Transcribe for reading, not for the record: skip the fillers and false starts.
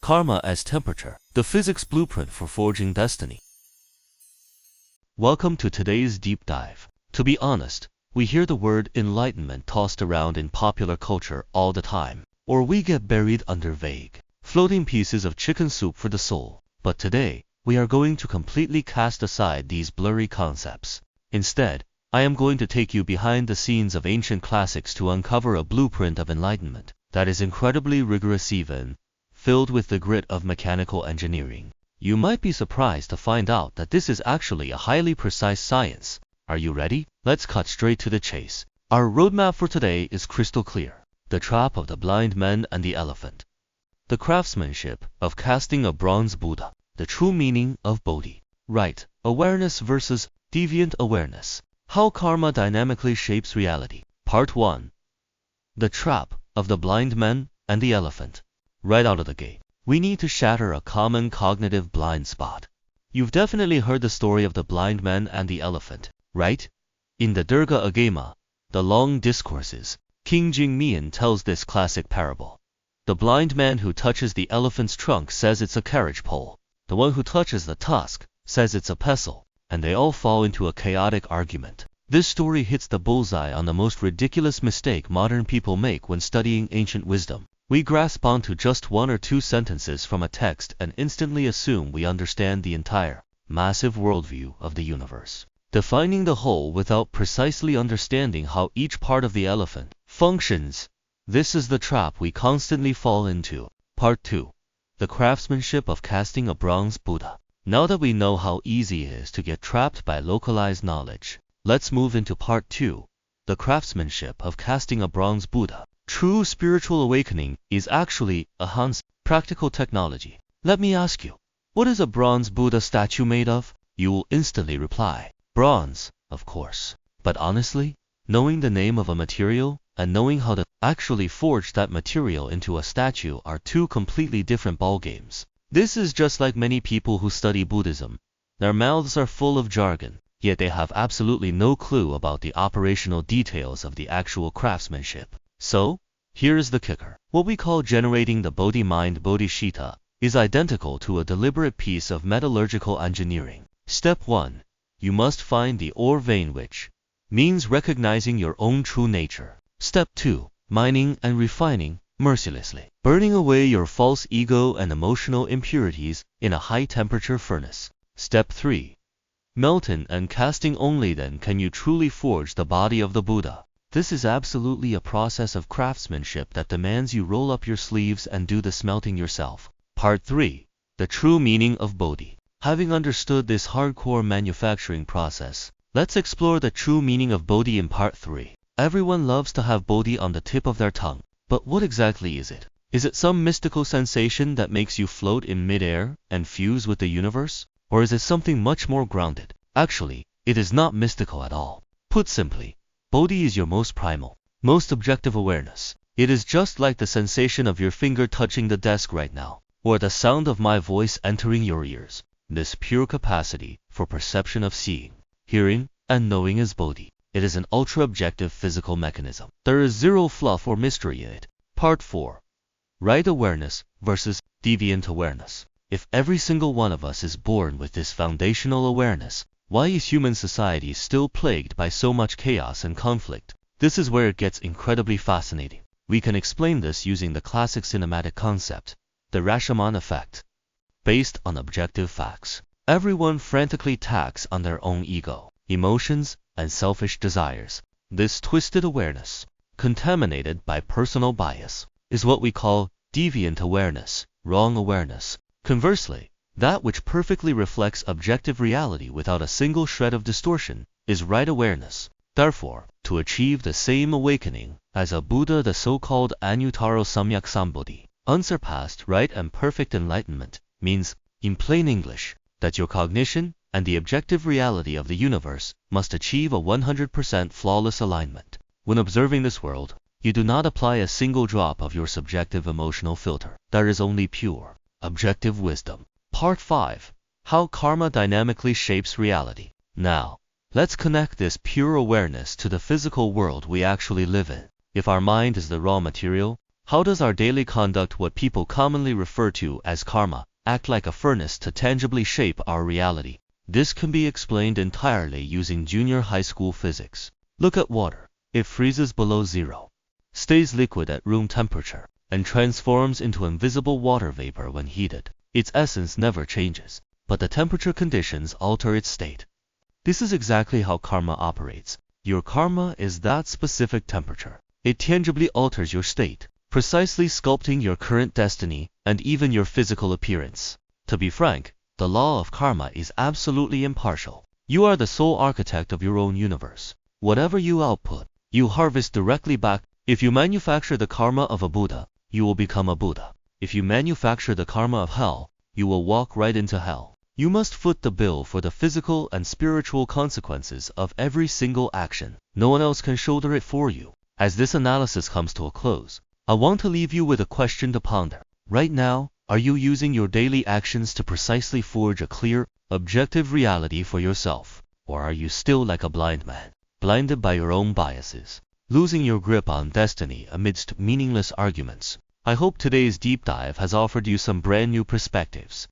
Karma as temperature, the physics blueprint for forging destiny. Welcome to today's deep dive. To be honest, we hear the word enlightenment tossed around in popular culture all the time, or we get buried under vague, floating pieces of chicken soup for the soul. But today, we are going to completely cast aside these blurry concepts. Instead, I am going to take you behind the scenes of ancient classics to uncover a blueprint of enlightenment that is incredibly rigorous, even filled with the grit of mechanical engineering. You might be surprised to find out that this is actually a highly precise science. Are you ready? Let's cut straight to the chase. Our roadmap for today is crystal clear. The trap of the blind man and the elephant. The craftsmanship of casting a bronze Buddha. The true meaning of Bodhi. Right awareness versus deviant awareness. How karma dynamically shapes reality. Part 1. The trap of the blind man and the elephant. Right out of the gate, we need to shatter a common cognitive blind spot. You've definitely heard the story of the blind man and the elephant, right? In the Durga Agama, the long discourses, King Jingmian tells this classic parable. The blind man who touches the elephant's trunk says it's a carriage pole. The one who touches the tusk says it's a pestle, and they all fall into a chaotic argument. This story hits the bullseye on the most ridiculous mistake modern people make when studying ancient wisdom. We grasp onto just one or two sentences from a text and instantly assume we understand the entire, massive worldview of the universe, defining the whole without precisely understanding how each part of the elephant functions. This is the trap we constantly fall into. Part 2. The craftsmanship of casting a bronze Buddha. Now that we know how easy it is to get trapped by localized knowledge, let's move into Part 2. The craftsmanship of casting a bronze Buddha. True spiritual awakening is actually a Hans practical technology. Let me ask you, what is a bronze Buddha statue made of? You will instantly reply, bronze, of course. But honestly, knowing the name of a material and knowing how to actually forge that material into a statue are two completely different ballgames. This is just like many people who study Buddhism. Their mouths are full of jargon, yet they have absolutely no clue about the operational details of the actual craftsmanship. So, here is the kicker. What we call generating the Bodhi mind bodhicitta is identical to a deliberate piece of metallurgical engineering. Step 1. You must find the ore vein, which means recognizing your own true nature. Step 2. Mining and refining mercilessly, burning away your false ego and emotional impurities in a high-temperature furnace. Step 3. Melting and casting. Only then can you truly forge the body of the Buddha. This is absolutely a process of craftsmanship that demands you roll up your sleeves and do the smelting yourself. Part 3. The true meaning of Bodhi. Having understood this hardcore manufacturing process, let's explore the true meaning of Bodhi in Part 3. Everyone loves to have Bodhi on the tip of their tongue, but what exactly is it? Is it some mystical sensation that makes you float in midair and fuse with the universe? Or is it something much more grounded? Actually, it is not mystical at all. Put simply, Bodhi is your most primal, most objective awareness. It is just like the sensation of your finger touching the desk right now, or the sound of my voice entering your ears. This pure capacity for perception of seeing, hearing, and knowing is Bodhi. It is an ultra-objective physical mechanism. There is zero fluff or mystery in it. Part 4. Right awareness versus deviant awareness. If every single one of us is born with this foundational awareness, why is human society still plagued by so much chaos and conflict? This is where it gets incredibly fascinating. We can explain this using the classic cinematic concept, the Rashomon effect. Based on objective facts, everyone frantically tacks on their own ego, emotions, and selfish desires. This twisted awareness, contaminated by personal bias, is what we call deviant awareness, wrong awareness. Conversely, that which perfectly reflects objective reality without a single shred of distortion is right awareness. Therefore, to achieve the same awakening as a Buddha, the so-called Anuttara Samyak Sambodhi, unsurpassed right and perfect enlightenment, means, in plain English, that your cognition and the objective reality of the universe must achieve a 100% flawless alignment. When observing this world, you do not apply a single drop of your subjective emotional filter. There is only pure, objective wisdom. Part 5. How karma dynamically shapes reality. Now, let's connect this pure awareness to the physical world we actually live in. If our mind is the raw material, How does our daily conduct, what people commonly refer to as karma, act like a furnace to tangibly shape our reality? This can be explained entirely using junior high school physics. Look at water. It freezes below zero, stays liquid at room temperature, and transforms into invisible water vapor when heated. Its essence never changes, but the temperature conditions alter its state. This is exactly how karma operates. Your karma is that specific temperature. It tangibly alters your state, precisely sculpting your current destiny and even your physical appearance. To be frank, the law of karma is absolutely impartial. You are the sole architect of your own universe. Whatever you output, you harvest directly back. If you manufacture the karma of a Buddha, you will become a Buddha. If you manufacture the karma of hell, you will walk right into hell. You must foot the bill for the physical and spiritual consequences of every single action. No one else can shoulder it for you. As this analysis comes to a close, I want to leave you with a question to ponder. Right now, are you using your daily actions to precisely forge a clear, objective reality for yourself? Or are you still like a blind man, blinded by your own biases, losing your grip on destiny amidst meaningless arguments? I hope today's deep dive has offered you some brand new perspectives.